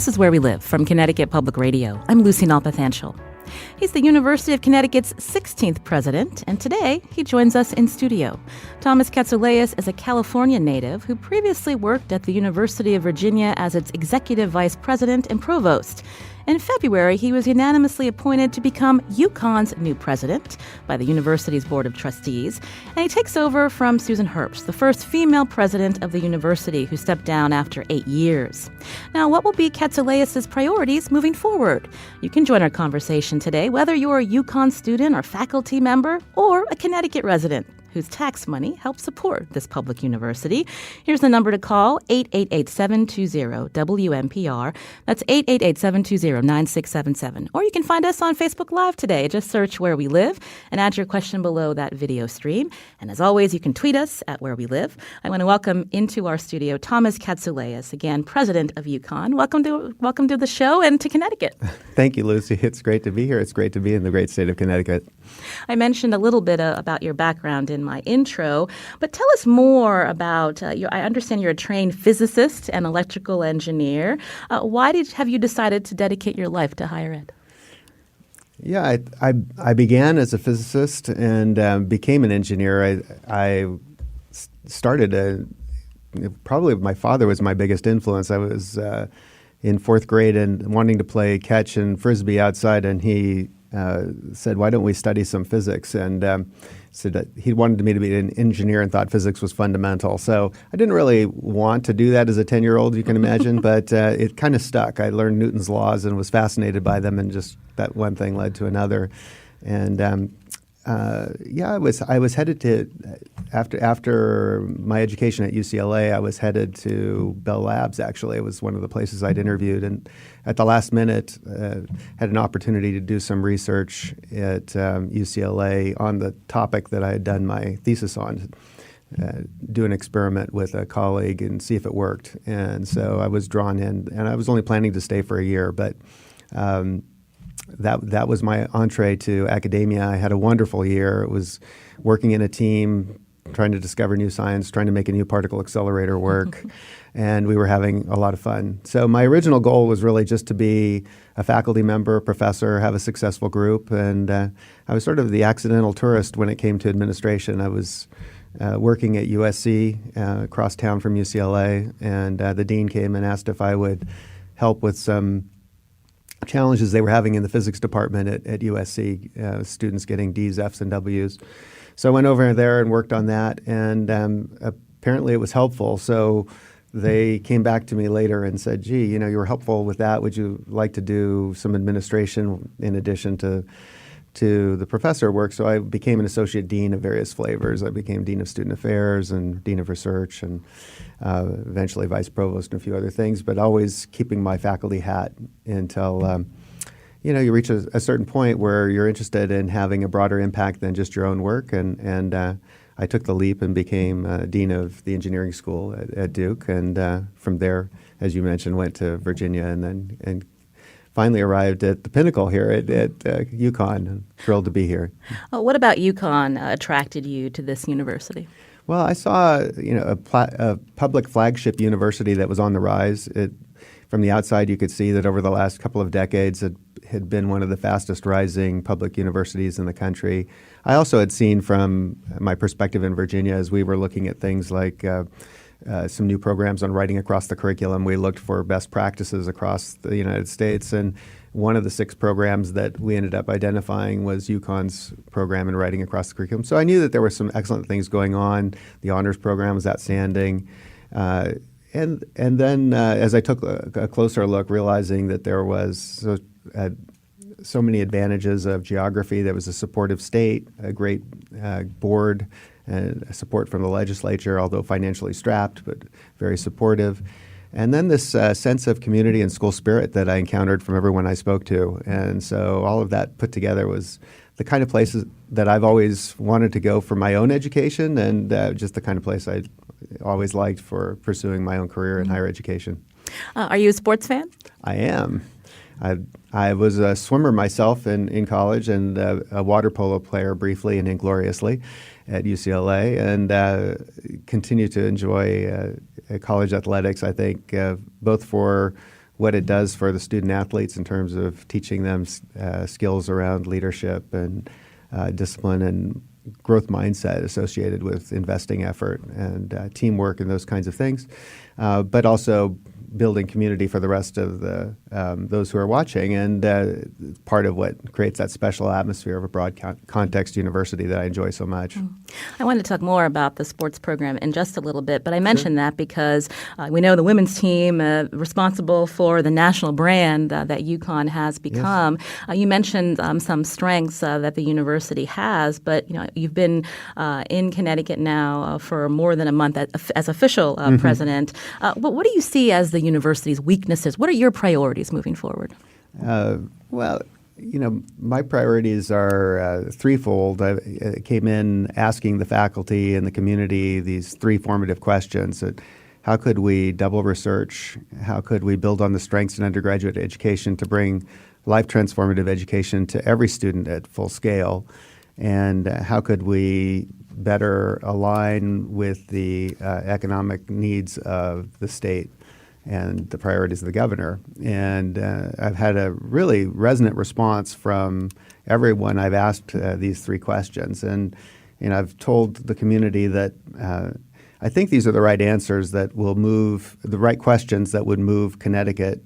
This is Where We Live from Connecticut Public Radio. I'm Lucy Nalpathanchel. He's the University of Connecticut's 16th president, and today he joins us in studio. Thomas Katsouleas is a California native who previously worked at the University of Virginia as its executive vice president and provost. In February, he was unanimously appointed to become UConn's new president by the university's Board of Trustees, and he takes over from Susan Herbst, the first female president of the university who stepped down after 8 years. Now, what will be Katsouleas' priorities moving forward? You can join our conversation today, whether you're a UConn student or faculty member or a Connecticut resident whose tax money helps support this public university. Here's the number to call, 888-720-WNPR. That's 888-720-9677. Or you can find us on Facebook Live today. Just search Where We Live and add your question below that video stream. And as always, you can tweet us at Where We Live. I want to welcome into our studio Thomas Katsouleas, again, president of UConn. Welcome to the show and to Connecticut. Thank you, Lucy. It's great to be here. It's great to be in the great state of Connecticut. I mentioned a little bit about your background in my intro, but tell us more about I understand you're a trained physicist and electrical engineer. Why have you decided to dedicate your life to higher ed? Yeah, I began as a physicist and became an engineer. I started probably my father was my biggest influence. I was in fourth grade and wanting to play catch and frisbee outside, and he said, "Why don't we study some physics?" And said that he wanted me to be an engineer and thought physics was fundamental. So I didn't really want to do that as a 10-year-old, you can imagine, but it kind of stuck. I learned Newton's laws and was fascinated by them, and just that one thing led to another. And I was headed to after my education at UCLA, I was headed to Bell Labs. Actually, it was one of the places I'd interviewed, and at the last minute, had an opportunity to do some research at UCLA on the topic that I had done my thesis on. Do an experiment with a colleague and see if it worked. And so I was drawn in, and I was only planning to stay for a year, but that was my entree to academia. I had a wonderful year. It was working in a team, trying to discover new science, trying to make a new particle accelerator work, and we were having a lot of fun. So my original goal was really just to be a faculty member, professor, have a successful group, and I was sort of the accidental tourist when it came to administration. I was working at USC across town from UCLA, and the dean came and asked if I would help with some challenges they were having in the physics department at USC, students getting D's, F's, and W's. So I went over there and worked on that, and apparently it was helpful. So they came back to me later and said, "Gee, you were helpful with that. Would you like to do some administration in addition to the professor work?" So I became an associate dean of various flavors. I became dean of student affairs and dean of research, and eventually vice provost and a few other things, but always keeping my faculty hat until you reach a certain point where you're interested in having a broader impact than just your own work. And I took the leap and became dean of the engineering school at Duke, and from there, as you mentioned, went to Virginia, and finally arrived at the pinnacle here at UConn. I'm thrilled to be here. What about UConn attracted you to this university? Well, I saw a public flagship university that was on the rise. From the outside, you could see that over the last couple of decades, it had been one of the fastest rising public universities in the country. I also had seen from my perspective in Virginia, as we were looking at things like some new programs on writing across the curriculum, we looked for best practices across the United States, and one of the 6 programs that we ended up identifying was UConn's program in writing across the curriculum. So I knew that there were some excellent things going on. The honors program was outstanding. And then as I took a closer look, realizing that there was so many advantages of geography, there was a supportive state, a great board, and support from the legislature, although financially strapped, but very supportive. And then this sense of community and school spirit that I encountered from everyone I spoke to. And so all of that put together was the kind of places that I've always wanted to go for my own education, and just the kind of place I always liked for pursuing my own career in higher education. Are you a sports fan? I am. I was a swimmer myself in college, and a water polo player briefly and ingloriously at UCLA, and continue to enjoy college athletics, I think, both for what it does for the student athletes in terms of teaching them skills around leadership and discipline and growth mindset associated with investing effort and teamwork and those kinds of things, but also building community for the rest of the those who are watching, and part of what creates that special atmosphere of a broad context university that I enjoy so much. I want to talk more about the sports program in just a little bit, but I mentioned that because we know the women's team responsible for the national brand that UConn has become. Yes. You mentioned some strengths that the university has, but you've been in Connecticut now for more than a month as official president. But what do you see as the university's weaknesses? What are your priorities moving forward? Well, my priorities are threefold. I came in asking the faculty and the community these three formative questions. How could we double research? How could we build on the strengths in undergraduate education to bring life-transformative education to every student at full scale? And how could we better align with the economic needs of the state and the priorities of the governor? And I've had a really resonant response from everyone I've asked these three questions. And I've told the community that I think these are the right answers that will move, the right questions that would move Connecticut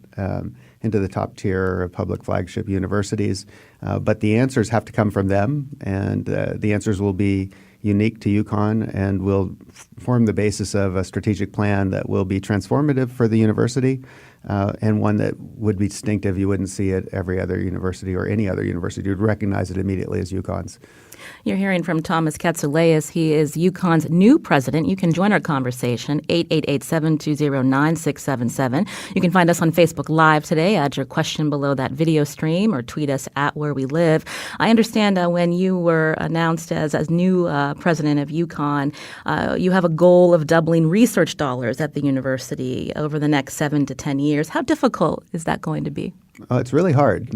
into the top tier of public flagship universities. But the answers have to come from them, and the answers will be unique to UConn and will form the basis of a strategic plan that will be transformative for the university and one that would be distinctive. You wouldn't see it every other university or any other university. You'd recognize it immediately as UConn's. You're hearing from Thomas Katsouleas. He is UConn's new president. You can join our conversation, 888-720-9677. You can find us on Facebook Live today. Add your question below that video stream or tweet us at Where We Live. I understand when you were announced as new president of UConn, you have a goal of doubling research dollars at the university over the next 7 to 10 years. How difficult is that going to be? It's really hard.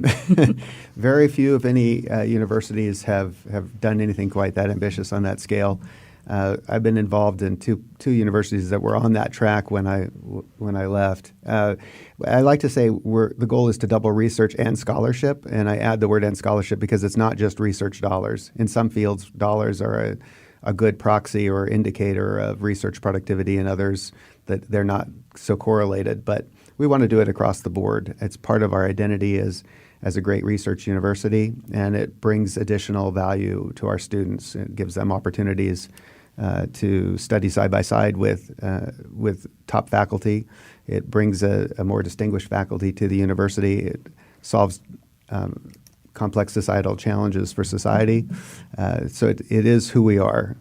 Very few, if any, universities have done anything quite that ambitious on that scale. I've been involved in two universities that were on that track when I left. I like to say the goal is to double research and scholarship, and I add the word "and" scholarship because it's not just research dollars. In some fields, dollars are a good proxy or indicator of research productivity. In others, that they're not so correlated, but we want to do it across the board. It's part of our identity as a great research university, and it brings additional value to our students. It gives them opportunities to study side by side with top faculty. It brings a more distinguished faculty to the university. It solves complex societal challenges for society. So it is who we are.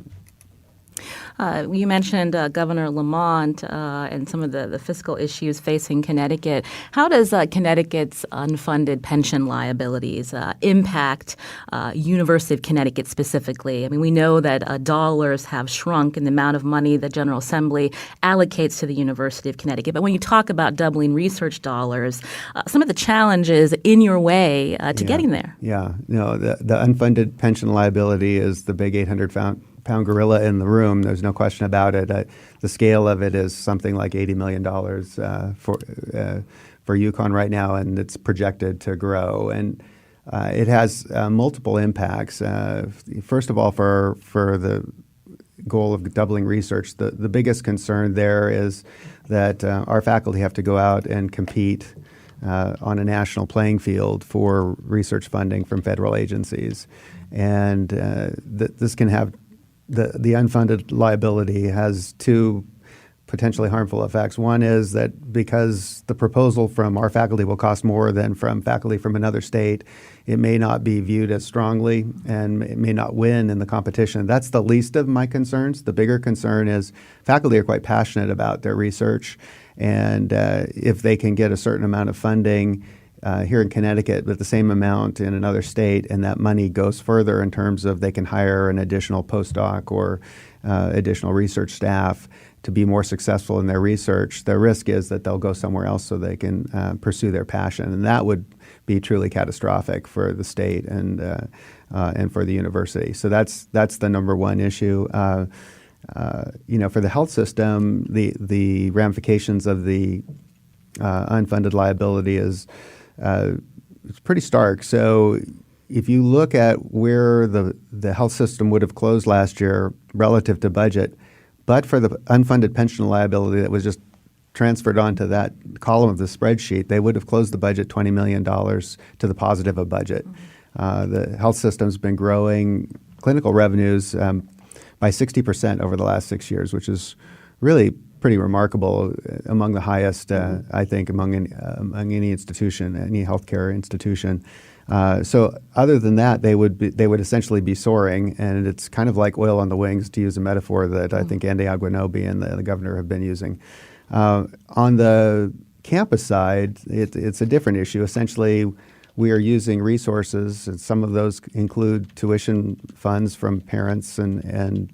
You mentioned Governor Lamont and some of the fiscal issues facing Connecticut. How does Connecticut's unfunded pension liabilities impact University of Connecticut specifically? I mean, we know that dollars have shrunk in the amount of money the General Assembly allocates to the University of Connecticut. But when you talk about doubling research dollars, some of the challenges in your way to getting there. Yeah. The unfunded pension liability is the big 800-pound gorilla in the room. There's no question about it. The scale of it is something like $80 million for UConn right now, and it's projected to grow. And it has multiple impacts. First of all, for the goal of doubling research, the biggest concern there is that our faculty have to go out and compete on a national playing field for research funding from federal agencies. And this can have the unfunded liability has two potentially harmful effects. One is that because the proposal from our faculty will cost more than from faculty from another state, it may not be viewed as strongly and it may not win in the competition. That's the least of my concerns. The bigger concern is faculty are quite passionate about their research, and if they can get a certain amount of funding here in Connecticut with the same amount in another state, and that money goes further in terms of they can hire an additional postdoc or additional research staff to be more successful in their research, the risk is that they'll go somewhere else so they can pursue their passion. And that would be truly catastrophic for the state and for the university. So that's the number one issue. For the health system, the ramifications of the unfunded liability is it's pretty stark. So if you look at where the health system would have closed last year relative to budget, but for the unfunded pension liability that was just transferred onto that column of the spreadsheet, they would have closed the budget $20 million to the positive of budget. The health system's been growing clinical revenues by 60% over the last 6 years, which is really pretty remarkable, among the highest, I think, among any institution, any healthcare institution. So other than that, they would essentially be soaring, and it's kind of like oil on the wings, to use a metaphor that I think Andy Aguinobi and the governor have been using. On the campus side, it's a different issue. Essentially, we are using resources, and some of those include tuition funds from parents and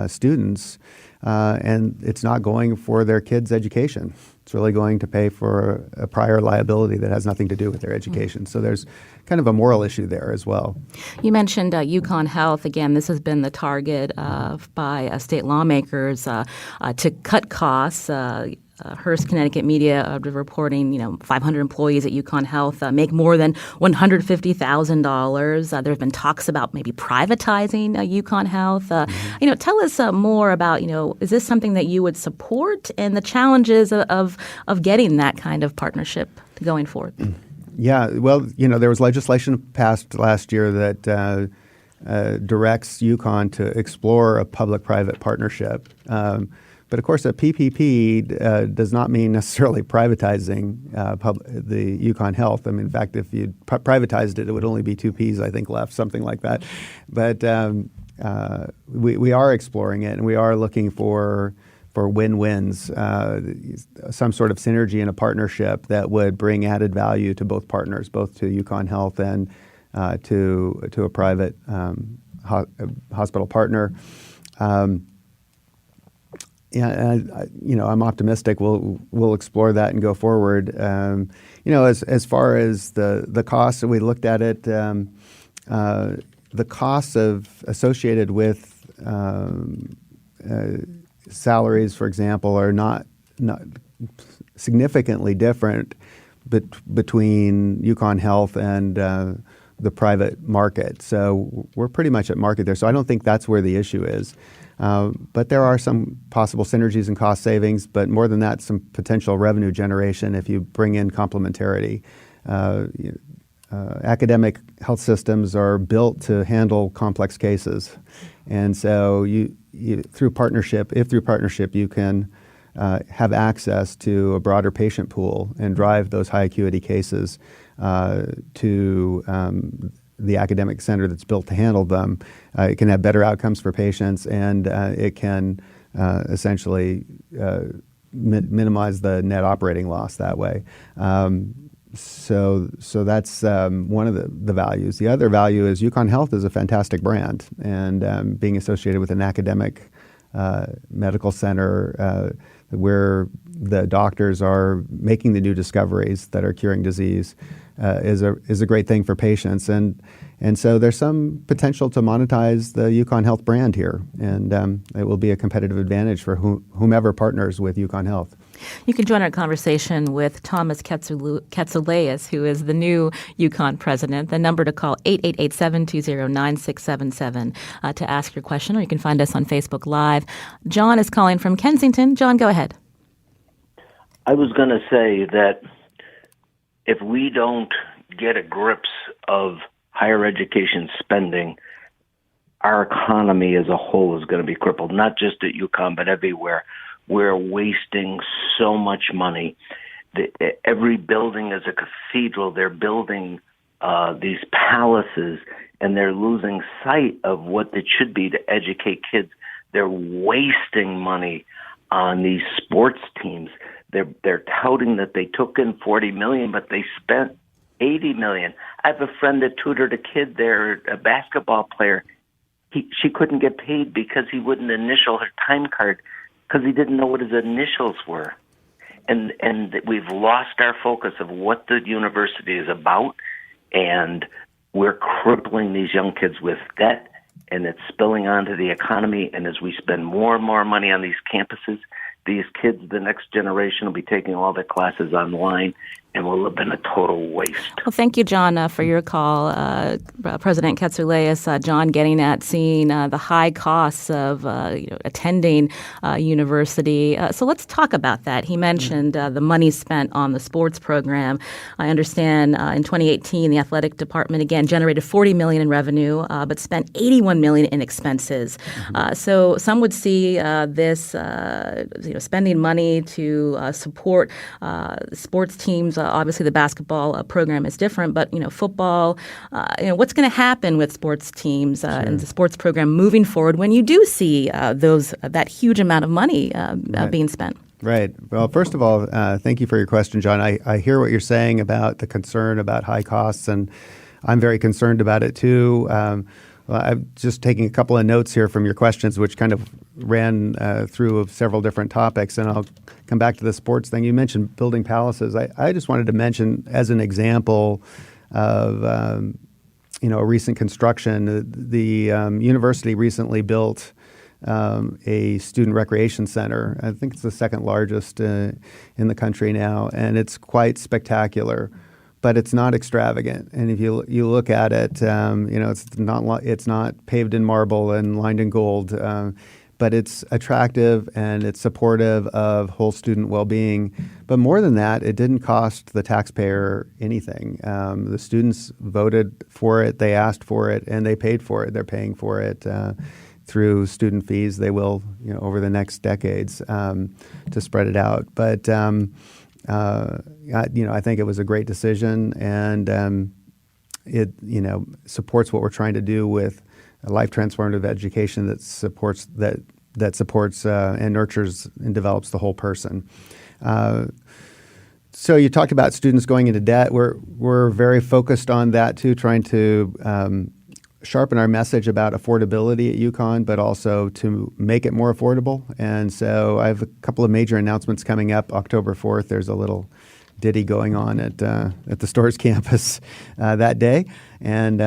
students, and it's not going for their kids' education. It's really going to pay for a prior liability that has nothing to do with their education. So there's kind of a moral issue there as well. You mentioned UConn Health. Again, this has been the target by state lawmakers to cut costs. Hearst, Connecticut Media reporting, 500 employees at UConn Health make more than $150,000. There have been talks about maybe privatizing UConn Health. Tell us more about, is this something that you would support, and the challenges of getting that kind of partnership going forward? Yeah, well, there was legislation passed last year that directs UConn to explore a public-private partnership. But of course, a PPP does not mean necessarily privatizing the UConn Health. I mean, in fact, if you privatized it, it would only be 2 Ps, I think, left, something like that. But we are exploring it, and we are looking for win-wins, some sort of synergy in a partnership that would bring added value to both partners, both to UConn Health and to a private hospital partner. I'm optimistic we'll explore that and go forward. As far as the costs, we looked at it. The costs associated with salaries, for example, are not significantly different between UConn Health and the private market. So we're pretty much at market there. So I don't think that's where the issue is. But there are some possible synergies and cost savings, but more than that, some potential revenue generation if you bring in complementarity. Academic health systems are built to handle complex cases. And so through partnership you can have access to a broader patient pool and drive those high acuity cases to the academic center that's built to handle them. It can have better outcomes for patients, and it can essentially minimize the net operating loss that way. So that's one of the values. The other value is UConn Health is a fantastic brand, and being associated with an academic medical center where the doctors are making the new discoveries that are curing disease is a great thing for patients. And so there's some potential to monetize the UConn Health brand here, and it will be a competitive advantage for whomever partners with UConn Health. You can join our conversation with Thomas Katsouleas, who is the new UConn president. The number to call, 888-720-9677, to ask your question, or you can find us on Facebook Live. John is calling from Kensington. John, go ahead. I was going to say that if we don't get a grips of higher education spending, our economy as a whole is going to be crippled, not just at UConn, but everywhere. We're wasting so much money. Every building is a cathedral. They're building these palaces, and they're losing sight of what it should be to educate kids. They're wasting money on these sports teams. They're touting that they took in $40 million, but they spent $80 million. I have a friend that tutored a kid there, a basketball player. She couldn't get paid because he wouldn't initial her time card because he didn't know what his initials were. And we've lost our focus of what the university is about, and we're crippling these young kids with debt, and it's spilling onto the economy. And as we spend more and more money on these campuses, these kids, the next generation, will be taking all their classes online, and will have been a total waste. Well, thank you, John, for your call. President Katsouleas, John, getting at seeing the high costs of attending university. So let's talk about that. He mentioned the money spent on the sports program. I understand in 2018, the athletic department again generated $40 million in revenue, but spent $81 million in expenses. So some would see this, spending money to support sports teams. Obviously, the basketball program is different, but football. What's going to happen with sports teams and the sports program moving forward when you do see that huge amount of money being spent? Right. Well, first of all, thank you for your question, John. I hear what you're saying about the concern about high costs, and I'm very concerned about it too. Well, I'm just taking a couple of notes here from your questions, which kind of ran through several different topics, and I'll come back to the sports thing. You mentioned building palaces. I just wanted to mention as an example of a recent construction. The university recently built a student recreation center. I think it's the second largest in the country now, and it's quite spectacular. But it's not extravagant, and if you look at it, it's not paved in marble and lined in gold, but it's attractive and it's supportive of whole student well-being. But more than that, it didn't cost the taxpayer anything. The students voted for it, they asked for it, and they paid for it. They're paying for it through student fees. They will, over the next decades to spread it out. But I think it was a great decision, and it supports what we're trying to do with a life transformative education that supports and nurtures and develops the whole person. So you talked about students going into debt. We're very focused on that too, trying to sharpen our message about affordability at UConn, but also to make it more affordable. And so I have a couple of major announcements coming up. October 4th, there's a little ditty going on at the Storrs campus that day, and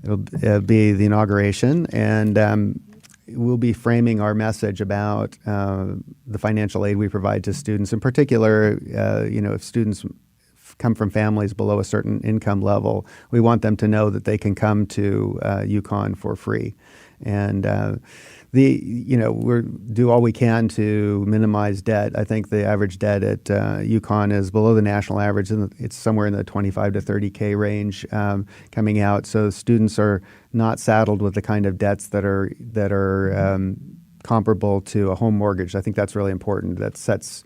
it'll be the inauguration. And we'll be framing our message about the financial aid we provide to students. In particular, if students come from families below a certain income level, we want them to know that they can come to UConn for free. And we do all we can to minimize debt. I think the average debt at UConn is below the national average, and it's somewhere in the 25 to 30K range coming out. So students are not saddled with the kind of debts that are comparable to a home mortgage. I think that's really important. That sets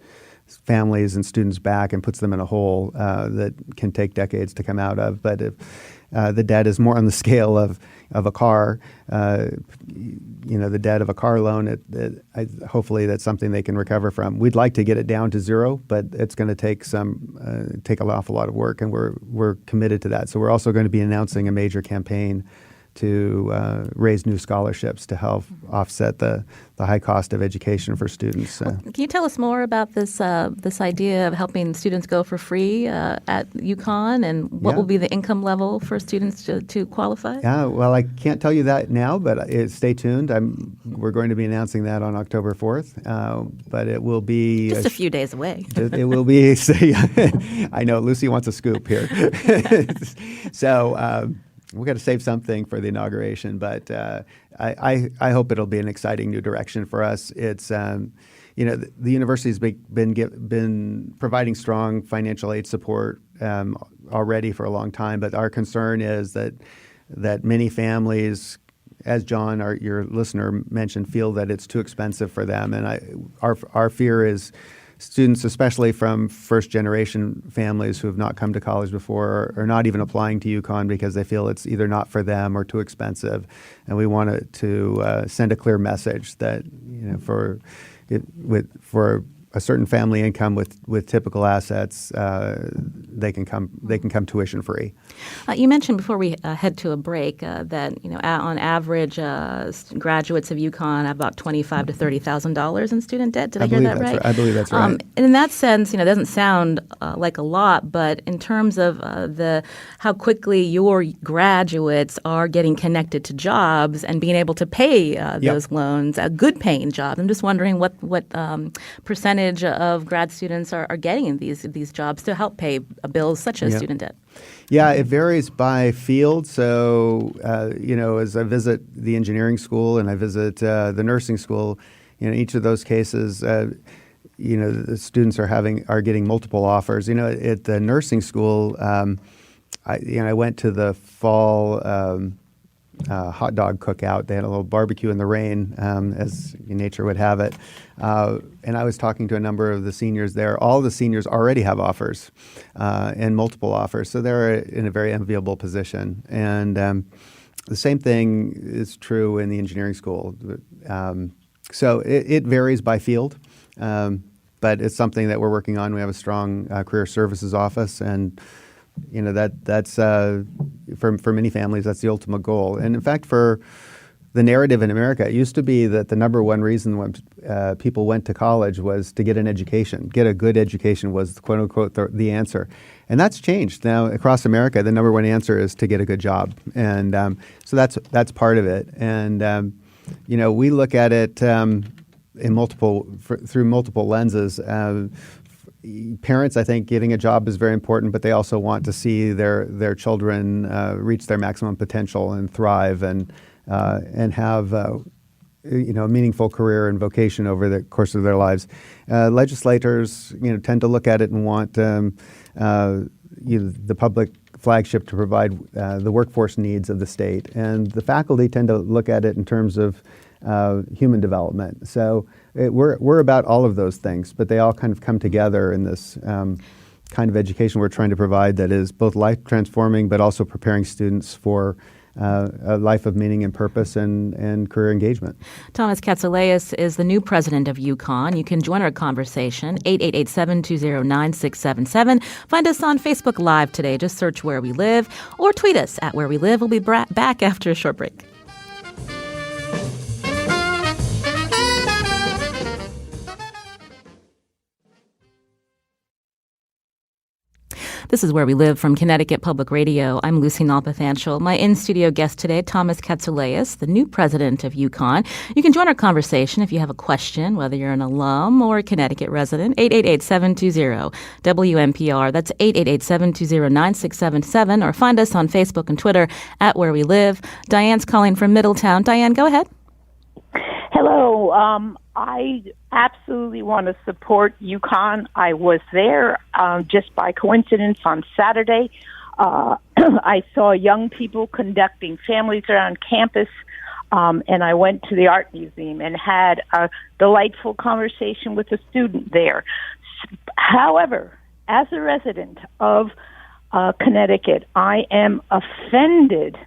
families and students back and puts them in a hole that can take decades to come out of. But if the debt is more on the scale of a car, the debt of a car loan, hopefully that's something they can recover from. We'd like to get it down to zero, but it's going to take an awful lot of work, and we're committed to that. So we're also going to be announcing a major campaign to raise new scholarships to help offset the high cost of education for students. Can you tell us more about this idea of helping students go for free at UConn, and what will be the income level for students to qualify? Yeah, well, I can't tell you that now, but stay tuned. We're going to be announcing that on October 4th, but it will be just a few days away. It will be. I know Lucy wants a scoop here, so. We've got to save something for the inauguration, but I hope it'll be an exciting new direction for us. It's the university's been providing strong financial aid support already for a long time, but our concern is that many families, as John, your listener, mentioned, feel that it's too expensive for them, and our fear is students, especially from first-generation families who have not come to college before, are not even applying to UConn because they feel it's either not for them or too expensive. And we want to send a clear message that for a certain family income with typical assets, they can come tuition free. You mentioned before we head to a break that on average graduates of UConn have about $25,000 to $30,000 in student debt. Did I hear that right? I believe that's right. And in that sense, it doesn't sound like a lot, but in terms of how quickly your graduates are getting connected to jobs and being able to pay those loans, good paying jobs, I'm just wondering what percentage of grad students are getting these jobs to help pay bills such as student debt. Yeah, it varies by field. So, as I visit the engineering school and I visit the nursing school, each of those cases, the students are getting multiple offers. At the nursing school, I went to the fall hot dog cookout. They had a little barbecue in the rain, as nature would have it. And I was talking to a number of the seniors there. All the seniors already have offers and multiple offers. So they're in a very enviable position. And the same thing is true in the engineering school. So it varies by field. But it's something that we're working on. We have a strong career services office, and that's for many families, that's the ultimate goal. And in fact, for the narrative in America, it used to be that the number one reason when people went to college was to get an education. Get a good education was, quote unquote, the answer. And that's changed. Now, across America, the number one answer is to get a good job. And so that's part of it. And, we look at it through multiple lenses. Parents, I think, getting a job is very important, but they also want to see their children reach their maximum potential and thrive and have a meaningful career and vocation over the course of their lives. Legislators, tend to look at it and want the public flagship to provide the workforce needs of the state, and the faculty tend to look at it in terms of human development. So we're about all of those things, but they all kind of come together in this kind of education we're trying to provide that is both life transforming, but also preparing students for a life of meaning and purpose and career engagement. Thomas Katsouleas is the new president of UConn. You can join our conversation, 888-720-9677. Find us on Facebook Live today. Just search Where We Live or tweet us at Where We Live. We'll be back after a short break. This is Where We Live from Connecticut Public Radio. I'm Lucy Nalpathanchel. My in-studio guest today, Thomas Katsouleas, the new president of UConn. You can join our conversation if you have a question, whether you're an alum or a Connecticut resident, 888-720-WNPR. That's 888-720-9677, or find us on Facebook and Twitter at Where We Live. Diane's calling from Middletown. Diane, go ahead. Hello. I absolutely want to support UConn. I was there just by coincidence on Saturday. I saw young people conducting families around campus, and I went to the art museum and had a delightful conversation with a student there. However, as a resident of Connecticut, I am offended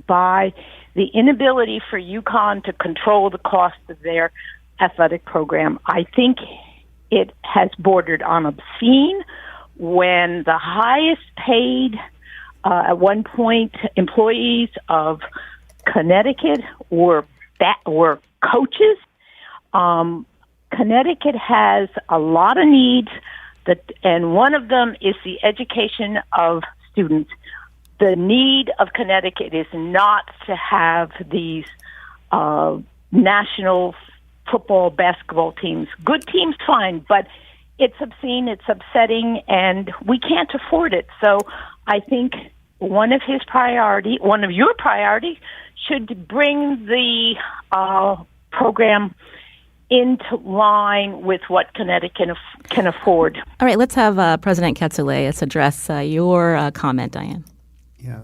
by the inability for UConn to control the cost of their athletic program. I think it has bordered on obscene when the highest paid, at one point, employees of Connecticut were coaches. Connecticut has a lot of needs, and one of them is the education of students. The need of Connecticut is not to have these national football, basketball teams. Good teams, fine, but it's obscene, it's upsetting, and we can't afford it. So I think one of your priorities should bring the program into line with what Connecticut can afford. All right, let's have President Katsouleas address your comment, Diane. Yeah.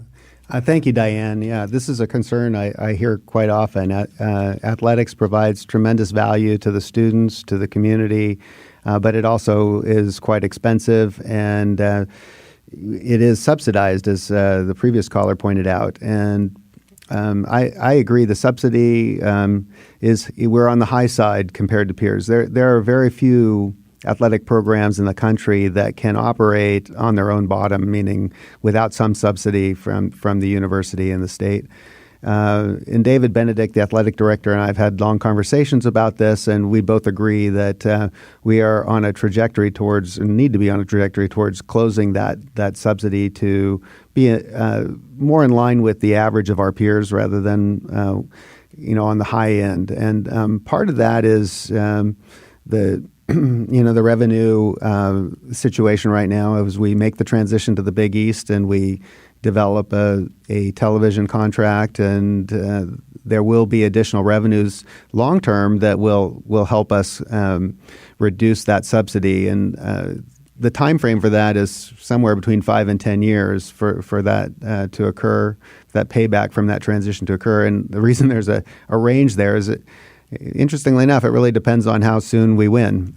Thank you, Diane. Yeah, this is a concern I hear quite often. Athletics provides tremendous value to the students, to the community, but it also is quite expensive, and it is subsidized, as the previous caller pointed out. And I agree. The subsidy we're on the high side compared to peers. There are very few athletic programs in the country that can operate on their own bottom, meaning without some subsidy from the university and the state. And David Benedict, the athletic director, and I have had long conversations about this, and we both agree that we are on a trajectory towards, and need to be on a trajectory towards closing that subsidy to be more in line with the average of our peers rather than on the high end. And part of that is the the revenue situation right now as we make the transition to the Big East and we develop a television contract, and there will be additional revenues long term that will help us reduce that subsidy. And the time frame for that is somewhere between 5 and 10 years for that to occur, that payback from that transition to occur. And the reason there's a range there is that, interestingly enough, it really depends on how soon we win.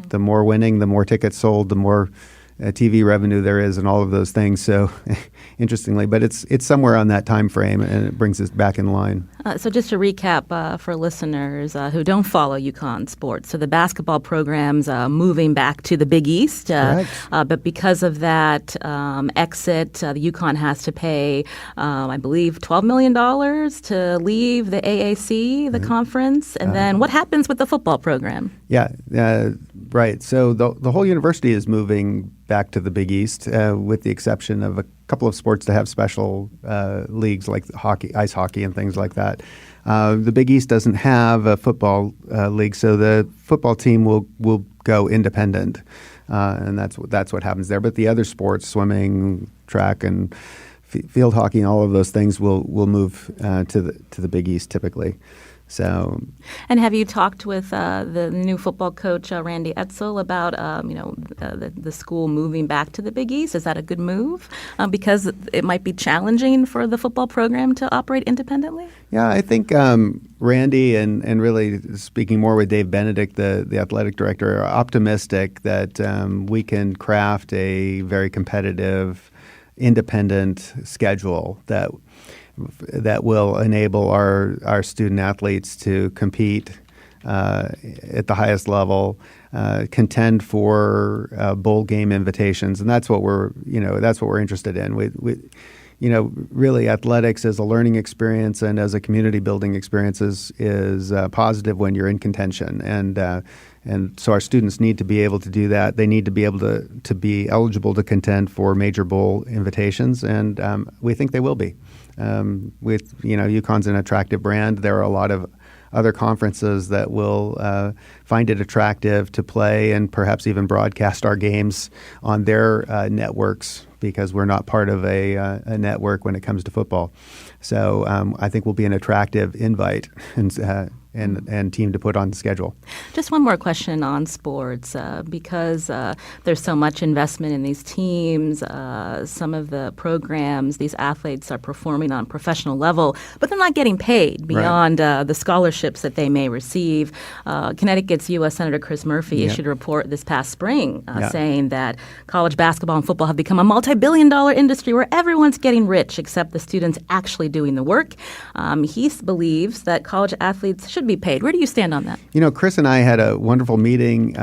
The more winning, the more tickets sold, the more TV revenue there is, and all of those things. So, interestingly, but it's somewhere on that time frame, and it brings us back in line. So, just to recap for listeners who don't follow UConn sports, so the basketball program's moving back to the Big East, but because of that exit, the UConn has to pay, I believe, $12 million to leave the AAC, the conference, and then what happens with the football program? Yeah, right. So the whole university is moving back to the Big East, with the exception of a couple of sports that have special leagues like hockey, ice hockey, and things like that. The Big East doesn't have a football league, so the football team will go independent, and that's what happens there. But the other sports, swimming, track, and field hockey, and all of those things will move to the Big East typically. So, and have you talked with the new football coach Randy Edsel about the school moving back to the Big East? Is that a good move? Because it might be challenging for the football program to operate independently. Yeah, I think Randy and really speaking more with Dave Benedict, the athletic director, are optimistic that we can craft a very competitive, independent schedule that will enable our student athletes to compete at the highest level, contend for bowl game invitations, and that's what we're interested in. We really athletics as a learning experience and as a community building experience is positive when you're in contention, and so our students need to be able to do that. They need to be able to be eligible to contend for major bowl invitations, and we think they will be. UConn's an attractive brand. There are a lot of other conferences that will find it attractive to play and perhaps even broadcast our games on their networks because we're not part of a network when it comes to football. So I think we'll be an attractive invite and team to put on the schedule. Just one more question on sports, because there's so much investment in these teams. Some of the programs, these athletes are performing on a professional level, but they're not getting paid beyond the scholarships that they may receive. Connecticut's U.S. Senator Chris Murphy issued a report this past spring saying that college basketball and football have become a multi-billion-dollar industry where everyone's getting rich except the students actually doing the work. He believes that college athletes should be paid. Where do you stand on that? Chris and I had a wonderful meeting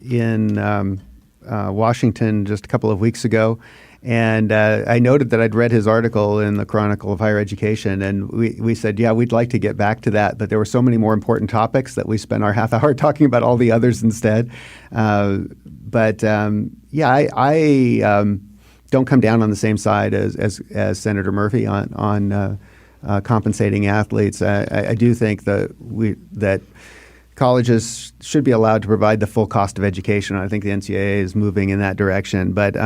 in Washington just a couple of weeks ago, and I noted that I'd read his article in the Chronicle of Higher Education, and we said, we'd like to get back to that, but there were so many more important topics that we spent our half hour talking about all the others instead. I don't come down on the same side as Senator Murphy on compensating athletes. I do think that colleges should be allowed to provide the full cost of education. I think the NCAA is moving in that direction. But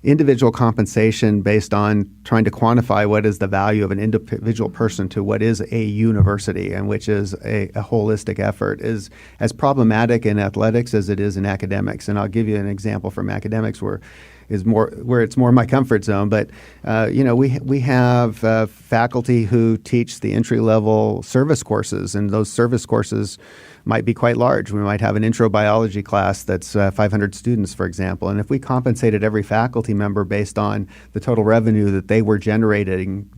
individual compensation based on trying to quantify what is the value of an individual person to what is a university, and which is a holistic effort, is as problematic in athletics as it is in academics. And I'll give you an example from academics where it's more my comfort zone. But we have faculty who teach the entry level service courses, and those service courses might be quite large. We might have an intro biology class that's 500 students, for example. And if we compensated every faculty member based on the total revenue that they were generating,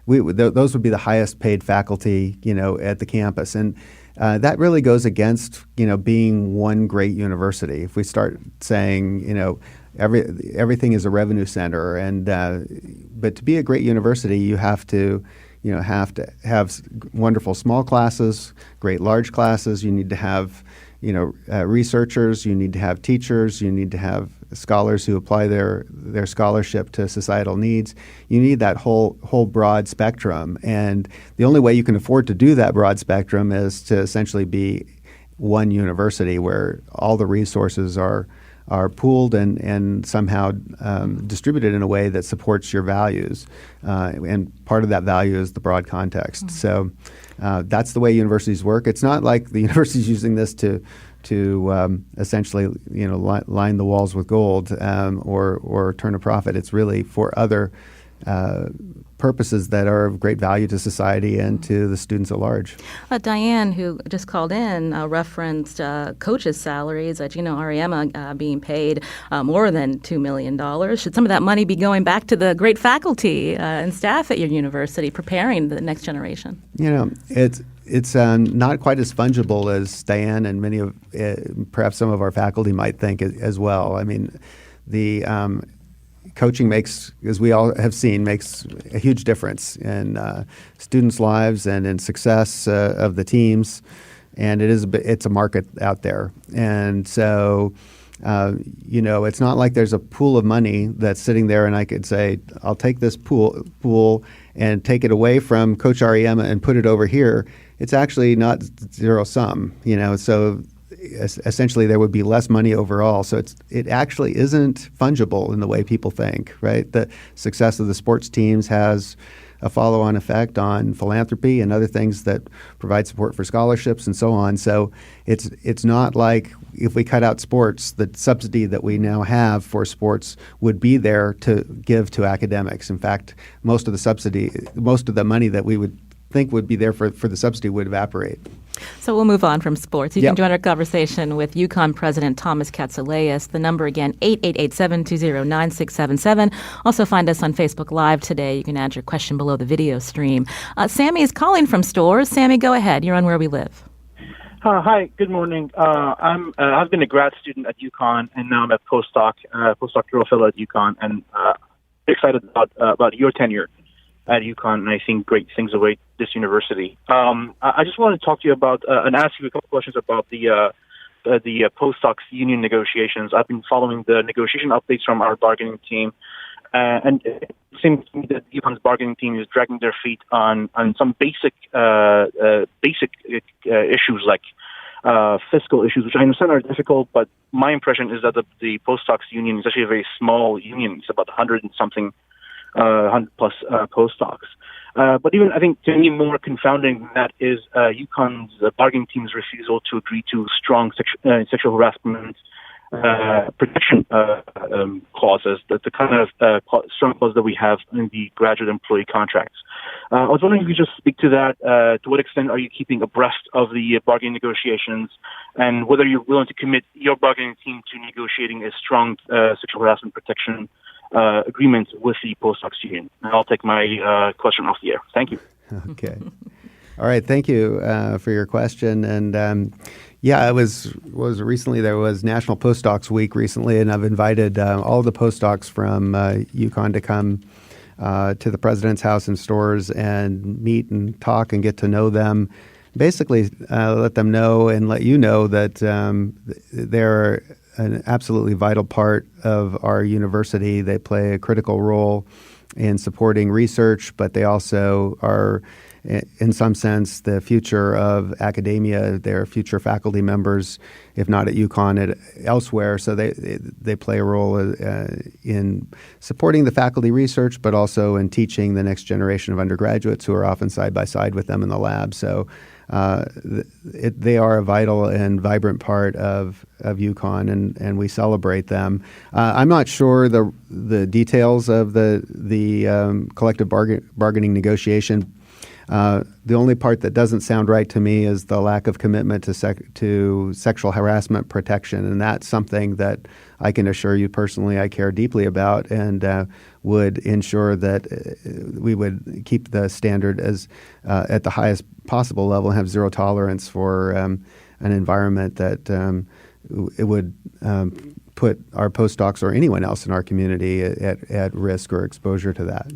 those would be the highest paid faculty, at the campus. And that really goes against, being one great university. If we start saying, everything is a revenue center, but to be a great university, you have to have wonderful small classes, great large classes. You need to have, researchers. You need to have teachers. You need to have scholars who apply their scholarship to societal needs. You need that whole broad spectrum, and the only way you can afford to do that broad spectrum is to essentially be one university where all the resources are pooled and somehow distributed in a way that supports your values. And part of that value is the broad context. Mm-hmm. So that's the way universities work. It's not like the university's using this to essentially, line the walls with gold or turn a profit. It's really for other purposes that are of great value to society and to the students at large. Diane, who just called in, referenced coaches' salaries at Ariema being paid more than $2 million. Should some of that money be going back to the great faculty and staff at your university preparing the next generation? It's not quite as fungible as Diane and many of perhaps some of our faculty might think as well. I mean, the coaching makes, as we all have seen, makes a huge difference in students' lives and in success of the teams, and it's a market out there. And so, it's not like there's a pool of money that's sitting there, and I could say, I'll take this pool and take it away from Coach Ariema and put it over here. It's actually not zero sum, so essentially there would be less money overall. So it actually isn't fungible in the way people think, right? The success of the sports teams has a follow-on effect on philanthropy and other things that provide support for scholarships and so on. So it's not like if we cut out sports, the subsidy that we now have for sports would be there to give to academics. In fact, most of the money that we would think would be there for the subsidy would evaporate. So we'll move on from sports. You can join our conversation with UConn President Thomas Katsouleas. The number again, 888-720-9677. Also find us on Facebook Live today. You can add your question below the video stream. Sammy is calling from Stores. Sammy, go ahead. You're on Where We Live. Hi, good morning. I've been a grad student at UConn, and now I'm a postdoctoral fellow at UConn, and excited about your tenure at UConn, and I think great things await this university. I just wanted to talk to you about and ask you a couple questions about the postdocs union negotiations. I've been following the negotiation updates from our bargaining team, and it seems to me that UConn's bargaining team is dragging their feet on some basic issues like fiscal issues, which I understand are difficult, but my impression is that the postdocs union is actually a very small union. It's about 100 and something 100 plus postdocs. But even, I think, to me, more confounding than that is UConn's bargaining team's refusal to agree to strong sexual harassment protection clauses, the kind of strong clauses that we have in the graduate employee contracts. I was wondering if you could just speak to that. To what extent are you keeping abreast of the bargaining negotiations, and whether you're willing to commit your bargaining team to negotiating a strong sexual harassment protection agreement with the postdocs union? And I'll take my question off the air. Thank you. Okay. All right. Thank you for your question. And it was recently, there was National Postdocs Week recently, and I've invited all the postdocs from UConn to come to the president's house in Stores and meet and talk and get to know them. Basically, let them know and let you know that they're an absolutely vital part of our university. They play a critical role in supporting research, but they also are, in some sense, the future of academia. They're future faculty members, if not at UConn, elsewhere. So they play a role in supporting the faculty research, but also in teaching the next generation of undergraduates who are often side by side with them in the lab. So they are a vital and vibrant part of UConn, and we celebrate them. I'm not sure the details of the collective bargaining negotiation. The only part that doesn't sound right to me is the lack of commitment to sexual harassment protection, and that's something that I can assure you personally I care deeply about, and would ensure that we would keep the standard as at the highest possible level and have zero tolerance for an environment that it would put our postdocs or anyone else in our community at risk or exposure to that.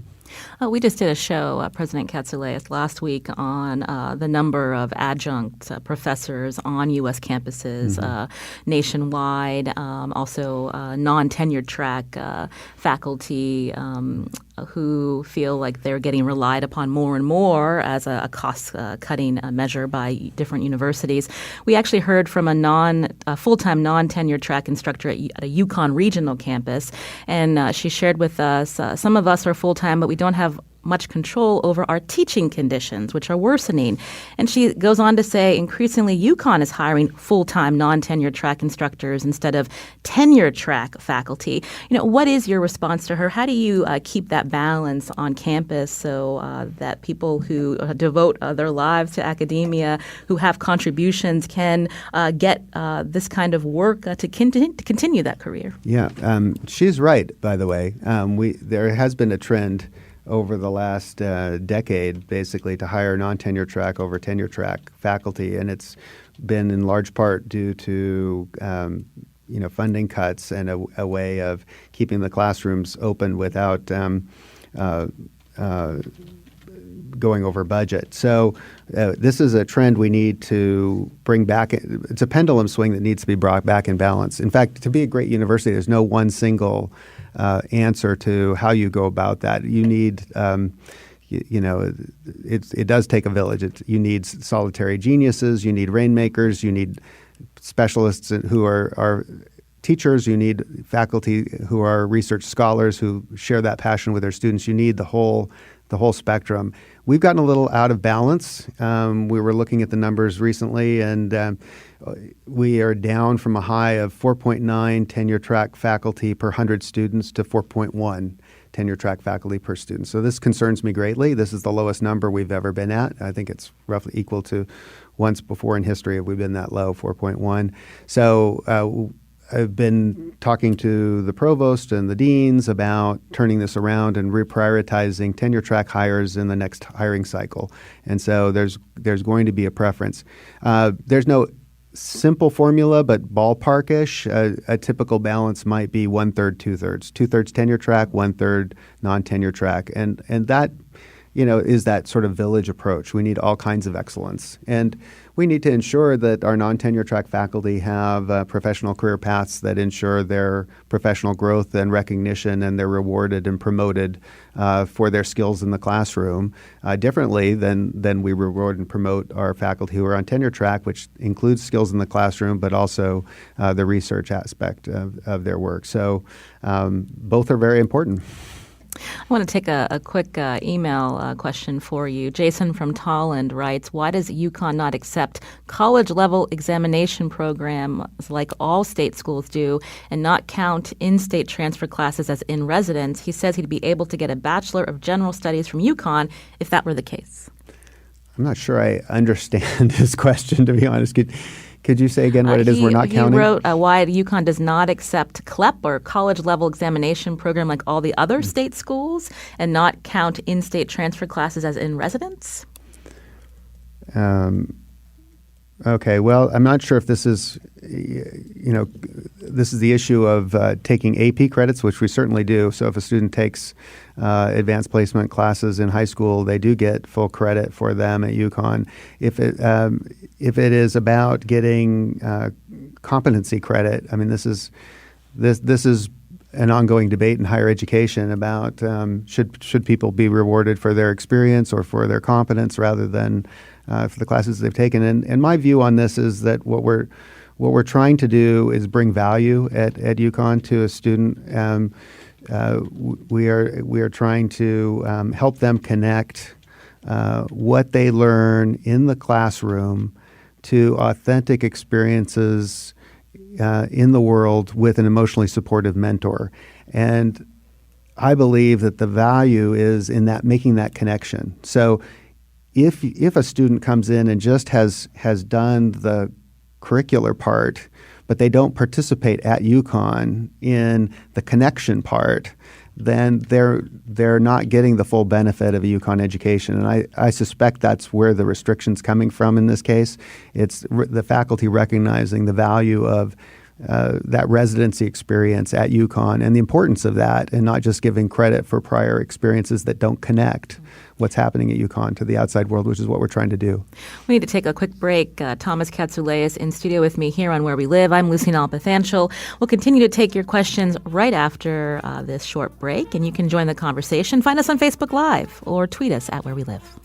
We just did a show, President Katsouleas, last week on the number of adjunct professors on U.S. campuses nationwide, also non-tenured track faculty who feel like they're getting relied upon more and more as a cost-cutting measure by different universities. We actually heard from a full-time non-tenured track instructor at a UConn regional campus, and she shared with us, some of us are full-time, but we don't have much control over our teaching conditions, which are worsening. And she goes on to say, increasingly, UConn is hiring full-time non-tenured track instructors instead of tenured track faculty. What is your response to her? How do you keep that balance on campus so that people who devote their lives to academia, who have contributions, can get this kind of work to continue that career? Yeah, she's right, by the way. There has been a trend over the last decade, basically, to hire non-tenure track over tenure track faculty, and it's been in large part due to funding cuts and a way of keeping the classrooms open without going over budget. So this is a trend we need to bring back. It's a pendulum swing that needs to be brought back in balance. In fact, to be a great university, there's no one single answer to how you go about that. You need, it does take a village. You need solitary geniuses. You need rainmakers. You need specialists who are teachers. You need faculty who are research scholars who share that passion with their students. You need the whole spectrum. We've gotten a little out of balance. We were looking at the numbers recently, and we are down from a high of 4.9 tenure track faculty per 100 students to 4.1 tenure track faculty per student. So this concerns me greatly. This is the lowest number we've ever been at. I think it's roughly equal to once before in history have we been that low, 4.1. So I've been talking to the provost and the deans about turning this around and reprioritizing tenure track hires in the next hiring cycle. And so there's going to be a preference. There's no simple formula, but ballparkish. A typical balance might be 1/3, 2/3. 2/3 tenure track, 1/3 non-tenure track. And that, is that sort of village approach. We need all kinds of excellence. And we need to ensure that our non-tenure track faculty have professional career paths that ensure their professional growth and recognition, and they're rewarded and promoted for their skills in the classroom differently than we reward and promote our faculty who are on tenure track, which includes skills in the classroom, but also the research aspect of their work. So both are very important. I want to take a quick email question for you. Jason from Tolland writes, why does UConn not accept college-level examination programs like all state schools do and not count in-state transfer classes as in-residence? He says he'd be able to get a Bachelor of General Studies from UConn if that were the case. I'm not sure I understand his question, to be honest. Could you say again what it is we're not counting? He wrote why UConn does not accept CLEP or college-level examination program like all the other state schools and not count in-state transfer classes as in-residence? Okay, well, I'm not sure if this is, this is the issue of taking AP credits, which we certainly do. So if a student takes advanced placement classes in high school, they do get full credit for them at UConn. If it is about getting competency credit, I mean, this is an ongoing debate in higher education about should people be rewarded for their experience or for their competence rather than for the classes they've taken. And my view on this is that what we're trying to do is bring value at UConn to a student. We are trying to help them connect what they learn in the classroom to authentic experiences in the world with an emotionally supportive mentor. And I believe that the value is in that making that connection. So if a student comes in and just has done the curricular part, but they don't participate at UConn in the connection part, then they're not getting the full benefit of a UConn education. And I suspect that's where the restriction's coming from in this case. It's the faculty recognizing the value of that residency experience at UConn and the importance of that, and not just giving credit for prior experiences that don't connect what's happening at UConn to the outside world, which is what we're trying to do. We need to take a quick break. Thomas Katsouleas in studio with me here on Where We Live. I'm Lucy Nalpathanchel. We'll continue to take your questions right after this short break, and you can join the conversation. Find us on Facebook Live or tweet us at Where We Live.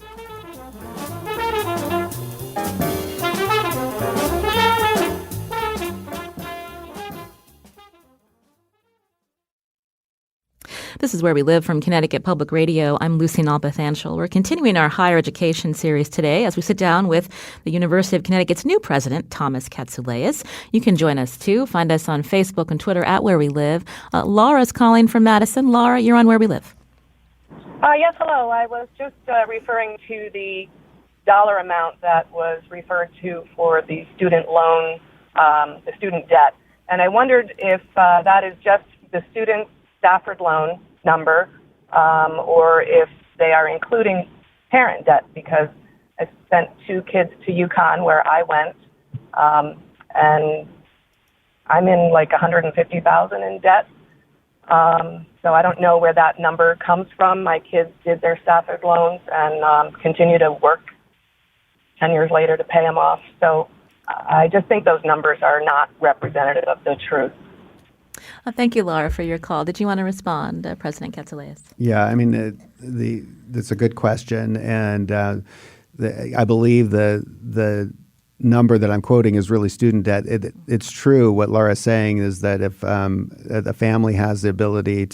This is Where We Live from Connecticut Public Radio. I'm Lucy Nalpathanchel. We're continuing our higher education series today as we sit down with the University of Connecticut's new president, Thomas Katsouleas. You can join us, too. Find us on Facebook and Twitter at Where We Live. Laura's calling from Madison. Laura, you're on Where We Live. Yes, hello. I was just referring to the dollar amount that was referred to for the student loan, the student debt. And I wondered if that is just the student Stafford loan number, or if they are including parent debt, because I sent 2 kids to UConn where I went, and I'm in like $150,000 in debt. So I don't know where that number comes from. My kids did their Stafford loans and continue to work 10 years later to pay them off. So I just think those numbers are not representative of the truth. Thank you, Laura, for your call. Did you want to respond, President Katsouleas? Yeah, I mean, that's a good question, and I believe the number that I'm quoting is really student debt. It's true. What Laura's saying is that if a family has the ability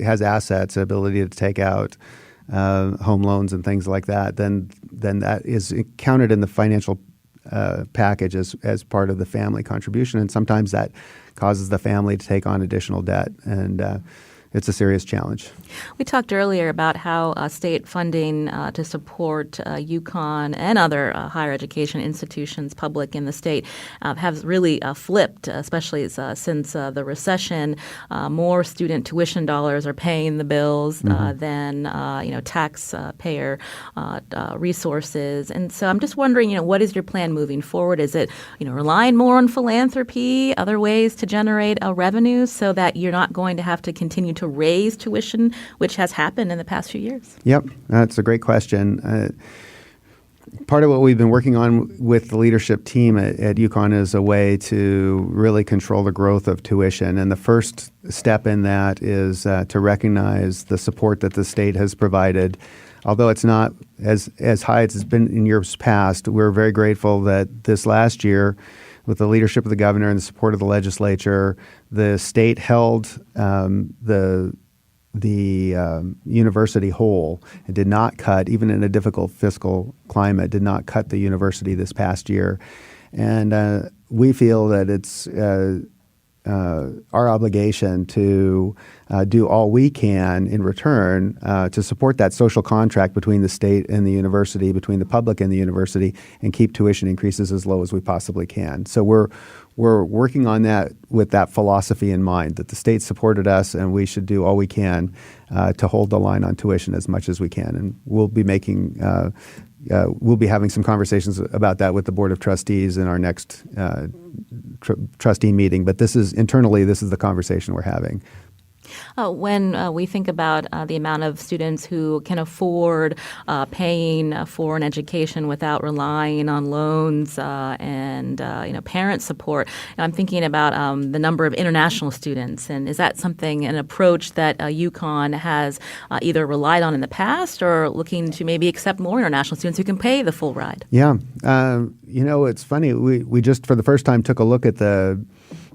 has assets, the ability to take out home loans and things like that, then that is counted in the financial package as part of the family contribution, and sometimes that causes the family to take on additional debt, and it's a serious challenge. We talked earlier about how state funding to support UConn and other higher education institutions, public in the state, have really flipped, especially since the recession. More student tuition dollars are paying the bills than taxpayer resources. And so I'm just wondering, what is your plan moving forward? Is it relying more on philanthropy, other ways to generate revenue, so that you're not going to have to continue to raise tuition, which has happened in the past few years? Yep, that's a great question. Part of what we've been working on with the leadership team at UConn is a way to really control the growth of tuition. And the first step in that is to recognize the support that the state has provided. Although it's not as high as it's been in years past, we're very grateful that this last year, with the leadership of the governor and the support of the legislature, the state held the university whole. It did not cut, even in a difficult fiscal climate, did not cut the university this past year. And we feel that it's our obligation to do all we can in return to support that social contract between the state and the university, between the public and the university, and keep tuition increases as low as we possibly can. So we're working on that with that philosophy in mind, that the state supported us and we should do all we can to hold the line on tuition as much as we can. And we'll be we'll be having some conversations about that with the Board of Trustees in our next trustee meeting. But this is the conversation we're having. When we think about the amount of students who can afford paying for an education without relying on loans and parent support, I'm thinking about the number of international students. And is that an approach that UConn has either relied on in the past, or looking to maybe accept more international students who can pay the full ride? Yeah. It's funny. We just for the first time took a look at the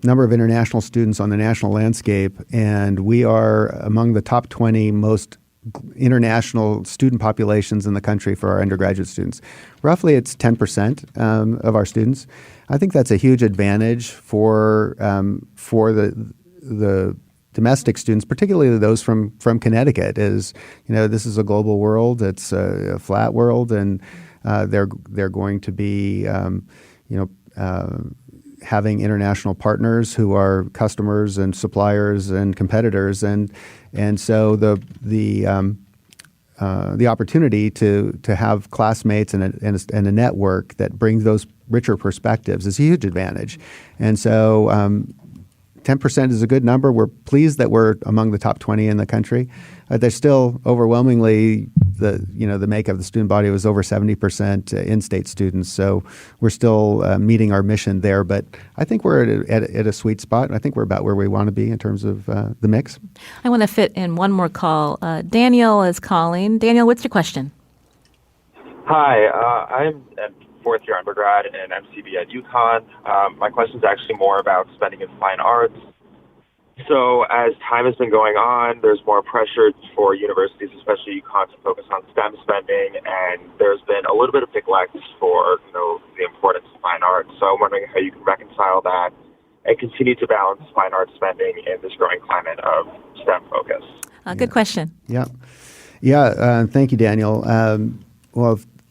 number of international students on the national landscape, and we are among the top 20 most international student populations in the country for our undergraduate students. Roughly, it's 10% of our students. I think that's a huge advantage for the domestic students, particularly those from Connecticut, is, this is a global world. It's a flat world, and they're going to be, having international partners who are customers and suppliers and competitors, and so the opportunity to have classmates and a network that brings those richer perspectives is a huge advantage. And so 10% is a good number. We're pleased that we're among the top 20 in the country. There's still overwhelmingly the makeup of the student body was over 70% in-state students. So we're still meeting our mission there. But I think we're at a sweet spot. I think we're about where we want to be in terms of the mix. I want to fit in one more call. Daniel is calling. Daniel, what's your question? Hi, I'm a fourth-year undergrad in MCB at UConn. My question is actually more about spending in fine arts. So as time has been going on, there's more pressure for universities, especially UConn, to focus on STEM spending, and there's been a little bit of neglect for the importance of fine arts. So I'm wondering how you can reconcile that and continue to balance fine arts spending in this growing climate of STEM focus. Good question. Yeah. Thank you, Daniel.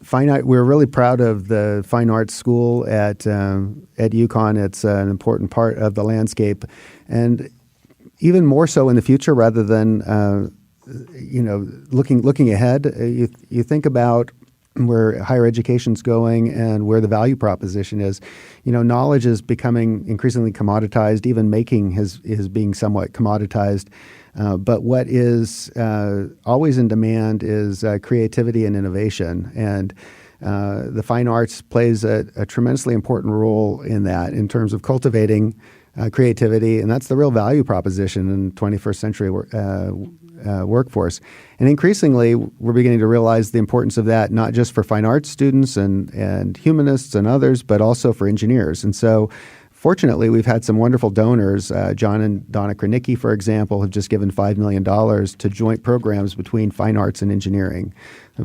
Fine art. We're really proud of the fine arts school at UConn. It's an important part of the landscape, and even more so in the future, rather than looking ahead. You think about where higher education's going and where the value proposition is. Knowledge is becoming increasingly commoditized. Even making is being somewhat commoditized. But what is always in demand is creativity and innovation. And the fine arts plays a tremendously important role in that, in terms of cultivating creativity. And that's the real value proposition in 21st century workforce. And increasingly, we're beginning to realize the importance of that, not just for fine arts students and humanists and others, but also for engineers. And so fortunately, we've had some wonderful donors. John and Donna Kranicki, for example, have just given $5 million to joint programs between fine arts and engineering,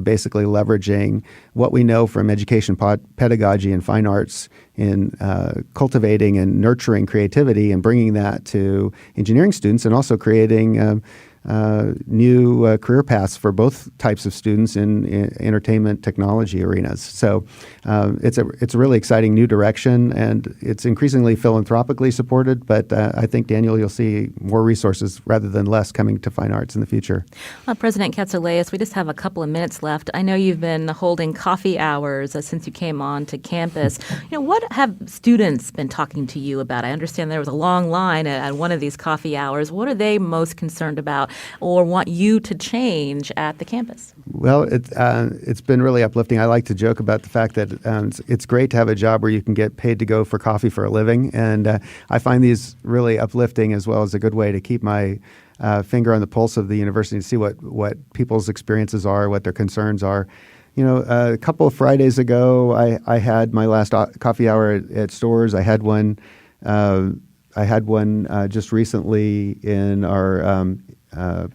basically leveraging what we know from education pedagogy and fine arts in cultivating and nurturing creativity and bringing that to engineering students, and also creating new career paths for both types of students in entertainment technology arenas. So it's a really exciting new direction, and it's increasingly philanthropically supported. But I think, Daniel, you'll see more resources rather than less coming to fine arts in the future. President Katsouleas, we just have a couple of minutes left. I know you've been holding coffee hours since you came on to campus. What have students been talking to you about? I understand there was a long line at one of these coffee hours. What are they most concerned about or want you to change at the campus? Well, it's been really uplifting. I like to joke about the fact that it's great to have a job where you can get paid to go for coffee for a living. And I find these really uplifting, as well as a good way to keep my finger on the pulse of the university, to see what people's experiences are, what their concerns are. A couple of Fridays ago, I had my last coffee hour at Storrs. I had one just recently in our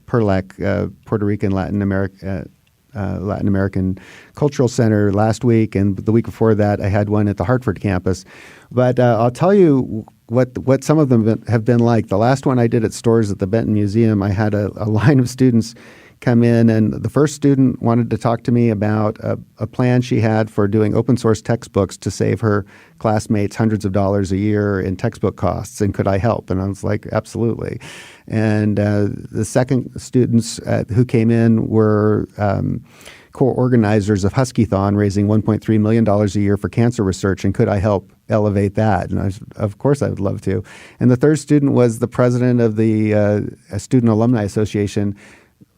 PERLAC, Puerto Rican Latin American Cultural Center last week, and the week before that I had one at the Hartford campus. But I'll tell you what some of them have been like. The last one I did at Storrs at the Benton Museum, I had a line of students come in, and the first student wanted to talk to me about a plan she had for doing open source textbooks to save her classmates hundreds of dollars a year in textbook costs, and could I help? And I was like, absolutely. And the second students who came in were co-organizers of Huskython, raising $1.3 million a year for cancer research, and could I help elevate that? And of course I would love to. And the third student was the president of the Student Alumni Association,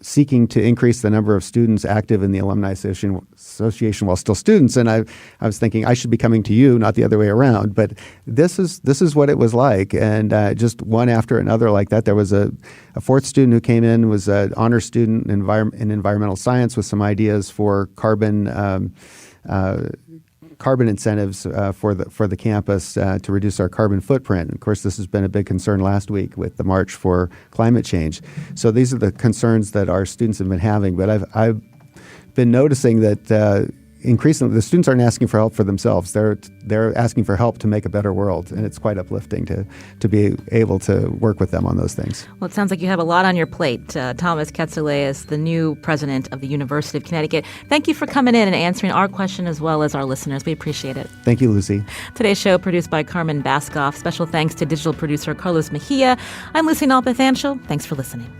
seeking to increase the number of students active in the Alumni Association while still students. And I was thinking I should be coming to you, not the other way around. But this is what it was like. And just one after another like that. There was a fourth student who came in, was an honor student in environmental science with some ideas for carbon incentives for the campus to reduce our carbon footprint. And of course, this has been a big concern last week with the March for Climate Change. So these are the concerns that our students have been having. But I've been noticing that increasingly, the students aren't asking for help for themselves. They're asking for help to make a better world, and it's quite uplifting to be able to work with them on those things. Well, it sounds like you have a lot on your plate. Thomas Katsouleas, the new president of the University of Connecticut. Thank you for coming in and answering our question as well as our listeners. We appreciate it. Thank you, Lucy. Today's show produced by Carmen Baskoff. Special thanks to digital producer Carlos Mejia. I'm Lucy Nalpathanchel. Thanks for listening.